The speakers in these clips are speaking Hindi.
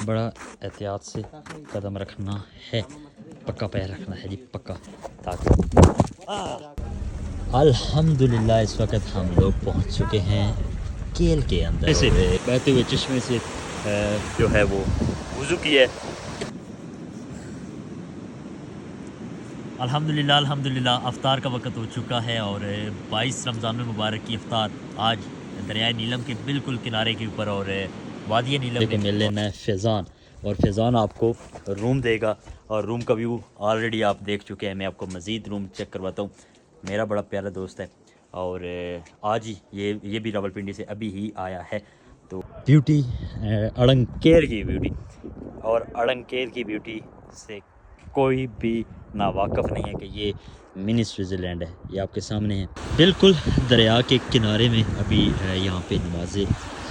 बड़ा एहतियात से कदम रखना है, पक्का पैर रखना है जी, पक्का। ताकि अल्हम्दुलिल्लाह इस वक्त हम लोग पहुंच चुके हैं केल के अंदर। ऐसे बहते हुए चश्मे से जो है वो वुज़ू किया है। अल्हम्दुलिल्लाह अल्हम्दुलिल्लाह अफ्तार का वक्त हो चुका है और 22 रमज़ान मुबारक की अफ्तार आज दरियाए नीलम के बिल्कुल किनारे के ऊपर और वादी नीलम में मिल लेना है फैज़ान। और फैज़ान आपको रूम देगा और रूम का व्यू ऑलरेडी आप देख चुके हैं। मैं आपको मज़ीद रूम चेक करवाता हूँ। मेरा बड़ा प्यारा दोस्त है और आज ही ये भी रावलपिंडी से अभी ही आया है। तो ब्यूटी अड़ंकेर की ब्यूटी, और अड़ंकेर की ब्यूटी से कोई भी ना वाकफ़ नहीं है कि ये मिनी स्विट्ज़रलैंड है। ये आपके सामने है बिल्कुल दरिया के किनारे में। अभी यहाँ पे नमाज़ें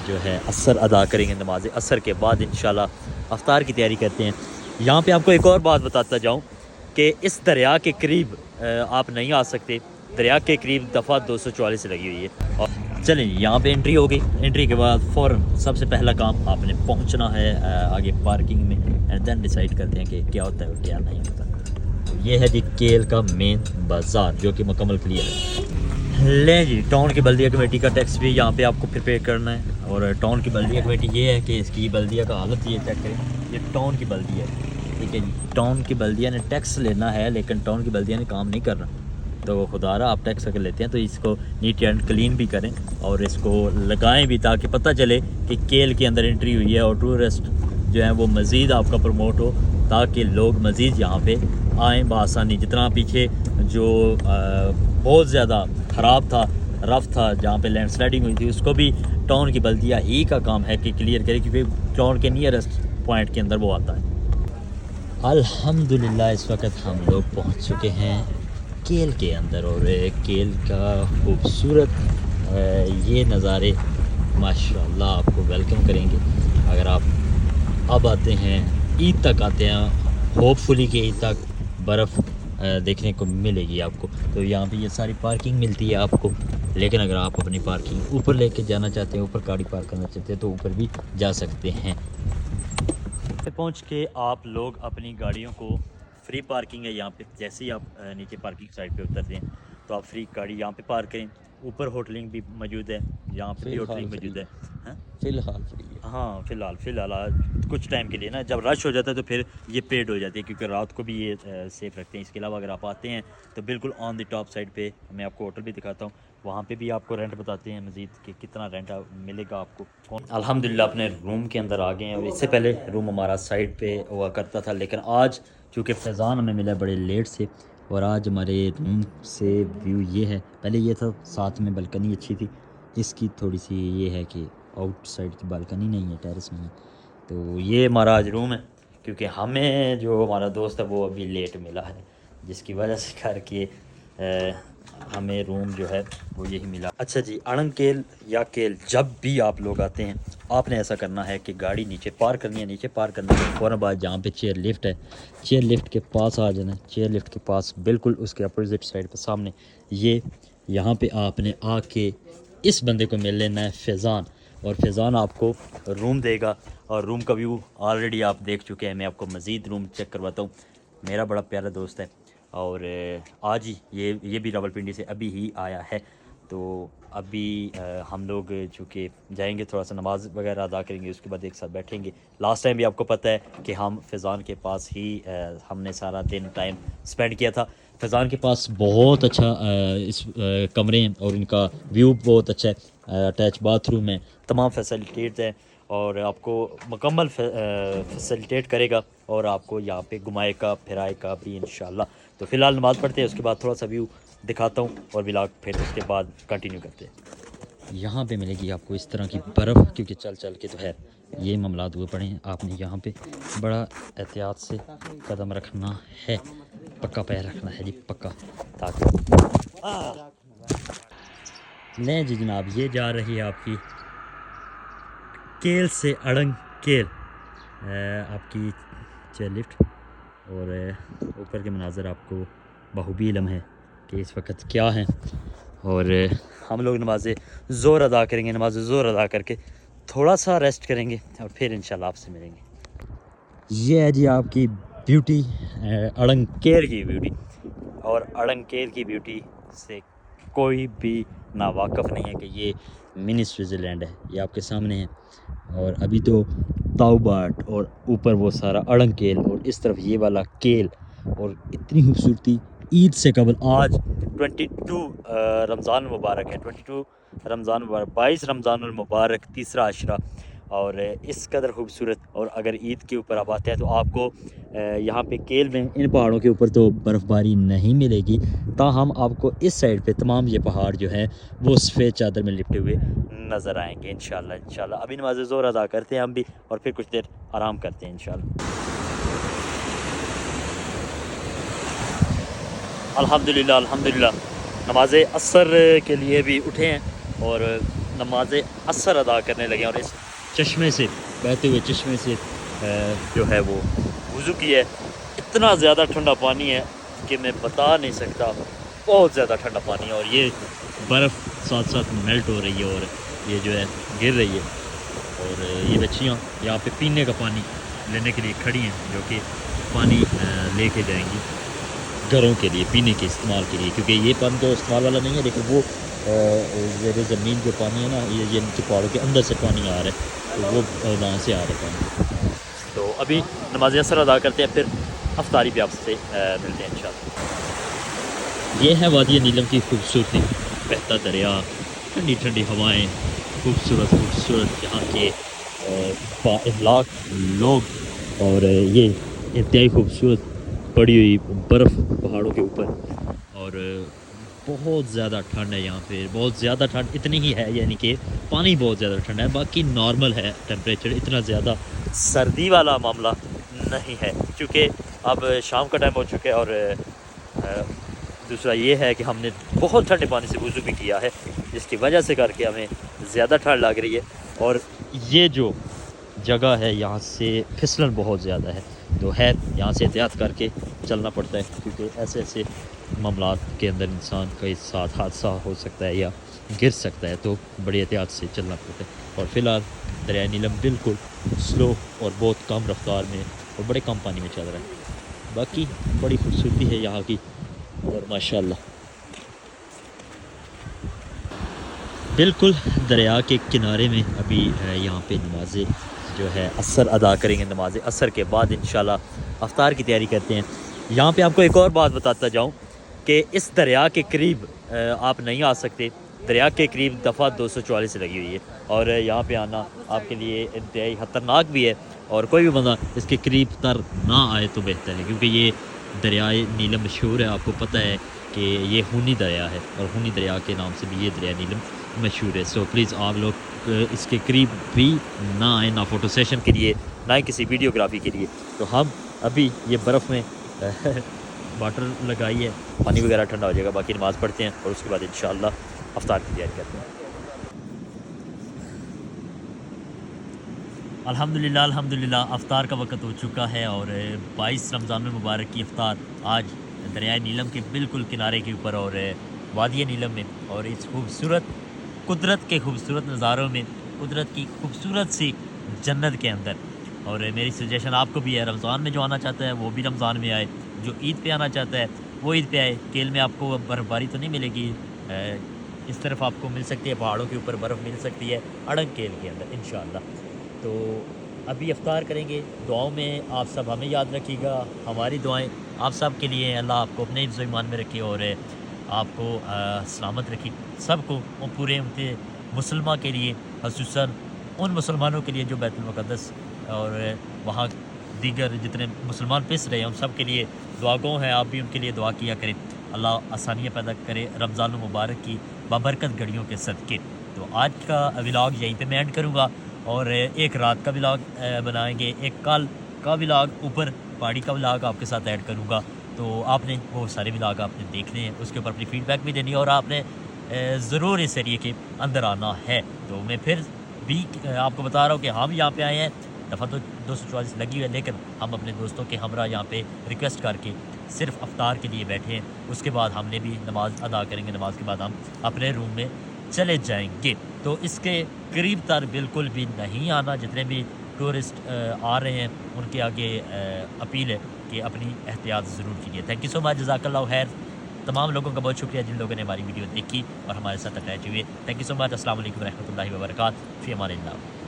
जो है असर अदा करेंगे। नमाज़ असर के बाद इंशाल्लाह अफ्तार की तैयारी करते हैं। यहाँ पे आपको एक और बात बताता जाऊँ कि इस दरिया के करीब आप नहीं आ सकते। दरिया के करीब दफ़ा 244 लगी हुई है। और चलें, यहाँ पे एंट्री हो गई। एंट्री के बाद फ़ौरन सबसे पहला काम आपने पहुँचना है आगे पार्किंग में, एंड देन डिसाइड करते हैं कि क्या होता है और क्या नहीं होता। ये है जी केल का मेन बाज़ार जो कि मुकम्मल क्लियर है। ले जी, टाउन की बल्दिया कमेटी का टैक्स भी यहाँ पे आपको प्रिपेयर करना है। और टाउन की बल्दिया कमेटी ये है कि इसकी बल्दिया का हालत ये चेक करें। ये टाउन की बल्दिया है, ठीक है जी। टाउन की बल्दिया ने टैक्स लेना है लेकिन टाउन की बल्दिया ने काम नहीं करना। तो खुदारा आप टैक्स अगर लेते हैं तो इसको नीट एंड क्लीन भी करें और इसको लगाएं भी, ताकि पता चले कि केल के अंदर एंट्री हुई है और टूरिस्ट जो है वो मज़ीद आपका प्रमोट हो, ताकि लोग मज़ीद यहाँ पे आएँ बआसानी। जितना पीछे जो बहुत ज़्यादा ख़राब था, रफ था, जहाँ पे लैंडस्लाइडिंग हुई थी, उसको भी टाउन की बल्दिया ही का काम है कि क्लियर करे, क्योंकि टाउन के नियरेस्ट पॉइंट के अंदर वो आता है। अल्हम्दुलिल्लाह इस वक्त हम लोग पहुँच चुके हैं केल के अंदर और केल का खूबसूरत ये नज़ारे माशाल्लाह आपको वेलकम करेंगे। अगर आप अब आते हैं, ईद तक आते हैं, होपफुली कि ईद तक बर्फ़ देखने को मिलेगी आपको। तो यहाँ पे ये सारी पार्किंग मिलती है आपको, लेकिन अगर आप अपनी पार्किंग ऊपर लेके जाना चाहते हैं, ऊपर गाड़ी पार्क करना चाहते हैं, तो ऊपर भी जा सकते हैं। पहुँच के आप लोग अपनी गाड़ियों को, फ्री पार्किंग है यहाँ पे, जैसे ही आप नीचे पार्किंग साइड पे उतरते हैं तो आप फ्री गाड़ी यहाँ पे पार्क करें। ऊपर होटलिंग भी मौजूद है, यहाँ पे भी होटलिंग मौजूद है। फ़िलहाल फ्री है। हाँ, फ़िलहाल कुछ टाइम के लिए ना, जब रश हो जाता है तो फिर ये पेड हो जाती है, क्योंकि रात को भी ये सेफ़ रखते हैं। इसके अलावा अगर आप आते हैं तो बिल्कुल ऑन द टॉप साइड पे मैं आपको होटल भी दिखाता हूँ, वहाँ पे भी आपको रेंट बताते हैं मज़ीद कि कितना रेंट मिलेगा आपको। अल्हम्दुलिल्लाह अपने रूम के अंदर आ गए हैं। और इससे पहले रूम हमारा साइड पे हुआ करता था, लेकिन आज चूँकि फैज़ान हमें मिला बड़े लेट से, और आज हमारे रूम से व्यू ये है। पहले ये था, साथ में बालकनी अच्छी थी, इसकी थोड़ी सी ये है कि आउटसाइड की बालकनी नहीं है, टेरेस नहीं है। तो ये हमारा आज रूम है, क्योंकि हमें जो हमारा दोस्त है वो अभी लेट मिला है, जिसकी वजह से करके हमें रूम जो है वो यही मिला। अच्छा जी, अड़ंकेल या केल जब भी आप लोग आते हैं, आपने ऐसा करना है कि गाड़ी नीचे पार्क करनी है। नीचे पार्क करने के फ़ौरन बाद जहाँ पे चेयर लिफ्ट है, चेयर लिफ्ट के पास आ जाना है। चेयर लिफ्ट के पास बिल्कुल उसके अपोजिट साइड पे सामने ये यहाँ पे आपने आके इस बंदे को मिल लेना है, फैज़ान। और फैज़ान आपको रूम देगा और रूम का व्यू ऑलरेडी आप देख चुके हैं। मैं आपको मज़ीद रूम चेक करवाता हूँ। मेरा बड़ा प्यारा दोस्त है और आज ही ये भी रावलपिंडी से अभी ही आया है। तो अभी हम लोग चूँकि जाएंगे, थोड़ा सा नमाज़ वगैरह अदा करेंगे, उसके बाद एक साथ बैठेंगे। लास्ट टाइम भी आपको पता है कि हम फैज़ान के पास ही हमने सारा दिन टाइम स्पेंड किया था। फैज़ान के पास बहुत अच्छा इस कमरे हैं और इनका व्यू बहुत अच्छा है। अटैच बाथरूम है, तमाम फैसिलिटीज़ हैं और आपको मुकम्मल फैसिलिटेट करेगा और आपको यहाँ पे घुमाएगा फिराएगा भी इंशाल्लाह। तो फ़िलहाल नमाज़ पढ़ते हैं, उसके बाद थोड़ा सा व्यू दिखाता हूँ और व्लॉग फिर उसके बाद कंटिन्यू करते हैं। यहाँ पे मिलेगी आपको इस तरह की बर्फ़, क्योंकि चल चल के तो है ये मामलात हुए पड़े हैं। आपने यहाँ पे बड़ा एहतियात से कदम रखना है, पक्का पैर रखना है जी, पक्का। ताकि नहीं जी जनाब, ये जा रही है आपकी केल से अड़ंकेल आपकी चेयर लिफ्ट। और ऊपर के मनाज़र आपको बखूबी इल्म है कि इस वक्त क्या हैं। और हम लोग नमाज़ ज़ोर अदा करेंगे, नमाज ज़ोर अदा करके थोड़ा सा रेस्ट करेंगे और फिर इंशाल्लाह आपसे मिलेंगे। ये है जी आपकी ब्यूटी, अड़ंकेल की ब्यूटी। और अड़ंकेल की ब्यूटी से कोई भी नावाकफ़ नहीं है कि ये मिनी स्विट्ज़रलैंड है। ये आपके सामने है। और अभी तो ताऊबाट और ऊपर वो सारा अड़ंकेल और इस तरफ ये वाला केल और इतनी खूबसूरती। ईद से कबल आज 22 रमज़ान मुबारक है, 22 रमज़ान मुबारक, 22 रमज़ान मुबारक, तीसरा अशरा। और इस कदर खूबसूरत। और अगर ईद के ऊपर आप आते हैं तो आपको यहाँ पे केल में इन पहाड़ों के ऊपर तो बर्फ़बारी नहीं मिलेगी, ताहम आपको इस साइड पे तमाम ये पहाड़ जो हैं वो सफ़ेद चादर में लिपटे हुए नज़र आएंगे इंशाल्लाह। इंशाल्लाह अभी नमाज़ ज़ोहर अदा करते हैं हम भी और फिर कुछ देर आराम करते हैं इंशाल्लाह। अल्हम्दुलिल्लाह अल्हम्दुलिल्लाह नमाज असर के लिए भी उठे हैं और नमाज असर अदा करने लगे हैं। और इस चश्मे से, बहते हुए चश्मे से जो है वो वज़ू किया है। इतना ज़्यादा ठंडा पानी है कि मैं बता नहीं सकता, बहुत ज़्यादा ठंडा पानी है। और ये बर्फ़ साथ साथ मेल्ट हो रही है और ये जो है गिर रही है। और ये बच्चियाँ यहाँ पे पीने का पानी लेने के लिए खड़ी हैं, जो कि पानी लेके जाएंगी घरों के लिए, पीने के इस्तेमाल के लिए, क्योंकि ये पानी तो इस्तेमाल वाला नहीं है, लेकिन वो ज़ेर ज़मीन जो पानी है ना, ये नीचे पहाड़ों के अंदर से पानी आ रहा है, तो वो वहाँ से आ रहा है पानी। तो अभी नमाज असर अदा करते हैं, फिर अफ्तारी भी आपसे मिलते हैं इंशाल्लाह। ये है वादी नीलम की खूबसूरती, बहता दरिया, ठंडी ठंडी हवाएँ, खूबसूरत खूबसूरत यहाँ के लाख लोग। और ये इंतहाई खूबसूरत पड़ी हुई बर्फ़ पहाड़ों के ऊपर। और बहुत ज़्यादा ठंड है यहाँ पे, बहुत ज़्यादा ठंड इतनी ही है, यानी कि पानी बहुत ज़्यादा ठंडा है, बाकी नॉर्मल है टेम्परेचर, इतना ज़्यादा सर्दी वाला मामला नहीं है, क्योंकि अब शाम का टाइम हो चुका है। और दूसरा ये है कि हमने बहुत ठंडे पानी से वज़ू भी किया है, जिसकी वजह से करके हमें ज़्यादा ठंड लग रही है। और ये जो जगह है यहाँ से फिसलन बहुत ज़्यादा है, तो है यहाँ से एहतियात करके चलना पड़ता है, क्योंकि ऐसे ऐसे मामलात के अंदर इंसान के साथ हादसा हो सकता है या गिर सकता है, तो बड़ी एहतियात से चलना पड़ता है। और फ़िलहाल दरिया नीलम बिल्कुल स्लो और बहुत कम रफ्तार में और बड़े कम पानी में चल रहा है। बाकी बड़ी खूबसूरती है यहाँ की, और माशाल्लाह बिल्कुल दरिया के किनारे में अभी यहाँ पे नमाज़ें जो है असर अदा करेंगे। नमाज असर के बाद इंशाल्लाह अफ्तार की तैयारी करते हैं। यहाँ पे आपको एक और बात बताता जाऊँ कि इस दरिया के करीब आप नहीं आ सकते। दरिया के करीब दफ़ा 244 लगी हुई है, और यहाँ पे आना आपके लिए इंतहाई ख़तरनाक भी है। और कोई भी बंदा इसके करीब तर ना आए तो बेहतर है, क्योंकि ये दरियाए नीलम मशहूर है। आपको पता है कि ये खूनी दरिया है, और खूनी दरिया के नाम से भी ये दरिया नीलम मशहूर है। सो प्लीज़ आप लोग इसके करीब भी ना आए, ना फ़ोटो सेशन के लिए, ना ही किसी वीडियोग्राफी के लिए। तो हम अभी ये बर्फ़ में वाटर लगाई है, पानी वगैरह ठंडा हो जाएगा, बाकी नमाज़ पढ़ते हैं और उसके बाद इंशाअल्लाह अफ्तार की तैयारी करते हैं। अल्हम्दुलिल्लाह अल्हम्दुलिल्लाह अफ्तार का वक्त हो चुका है, और 22 रमज़ान मुबारक की अफ्तार आज दरियाए नीलम के बिल्कुल किनारे के ऊपर और वादी नीलम में, और इस खूबसूरत कुदरत के खूबसूरत नज़ारों में, कुदरत की खूबसूरत सी जन्नत के अंदर। और मेरी सजेशन आपको भी है, रमज़ान में जो आना चाहता है वो भी रमज़ान में आए, जो ईद पे आना चाहता है वो ईद पे आए। केल में आपको बर्फ़बारी तो नहीं मिलेगी, इस तरफ आपको मिल सकती है, पहाड़ों के ऊपर बर्फ़ मिल सकती है अड़ंग केल के अंदर इंशाअल्लाह। तो अभी अफ्तार करेंगे। दुआओं में आप सब हमें याद रखिएगा, हमारी दुआएं आप सब के लिए। अल्लाह आपको अपने हिफ्ज़ ईमान में रखे और आपको सलामत रखी, सबको और पूरे उनके मुसलमान के लिए, ख़ुसूसन उन मुसलमानों के लिए जो बैतुल मुक़द्दस और वहाँ दीगर जितने मुसलमान पिस रहे हैं, उन सब के लिए दुआगो हैं। आप भी उनके लिए दुआ किया करें, अल्लाह आसानियाँ पैदा करे रमज़ान मुबारक की बाबरकत घड़ियों के सदक़े। तो आज का व्लॉग यहीं पे मैं एंड करूँगा, और एक रात का व्लॉग बनाएंगे, एक कल का व्लॉग, ऊपर पहाड़ी का व्लॉग आपके साथ ऐड करूँगा। तो आपने वो सारे व्लॉग आपने देखने हैं, उसके ऊपर अपनी फ़ीडबैक भी देनी है, और आपने ज़रूर इस एरिए के अंदर आना है। तो मैं फिर भी आपको बता रहा हूँ कि हम यहाँ पे आए हैं, दफ़ा तो 244 लगी हुई है, लेकिन हम अपने दोस्तों के हमरा यहाँ पे रिक्वेस्ट करके सिर्फ अफ्तार के लिए बैठे हैं। उसके बाद हमने भी नमाज़ अदा करेंगे, नमाज के बाद हम अपने रूम में चले जाएंगे। तो इसके करीब तर बिल्कुल भी नहीं आना, जितने भी टूरिस्ट आ रहे हैं उनके आगे अपील है कि अपनी एहतियात ज़रूर कीजिए। थैंक यू सो मच, जज़ाकल्लाह खैर। तमाम लोगों का बहुत शुक्रिया जिन लोगों ने हमारी वीडियो देखी और हमारे साथ अटैच हुए। Thank you so much. अस्सलाम वालेकुम रहमतुल्लाहि व बरकातहू। फ़ी अमानिल्लाह।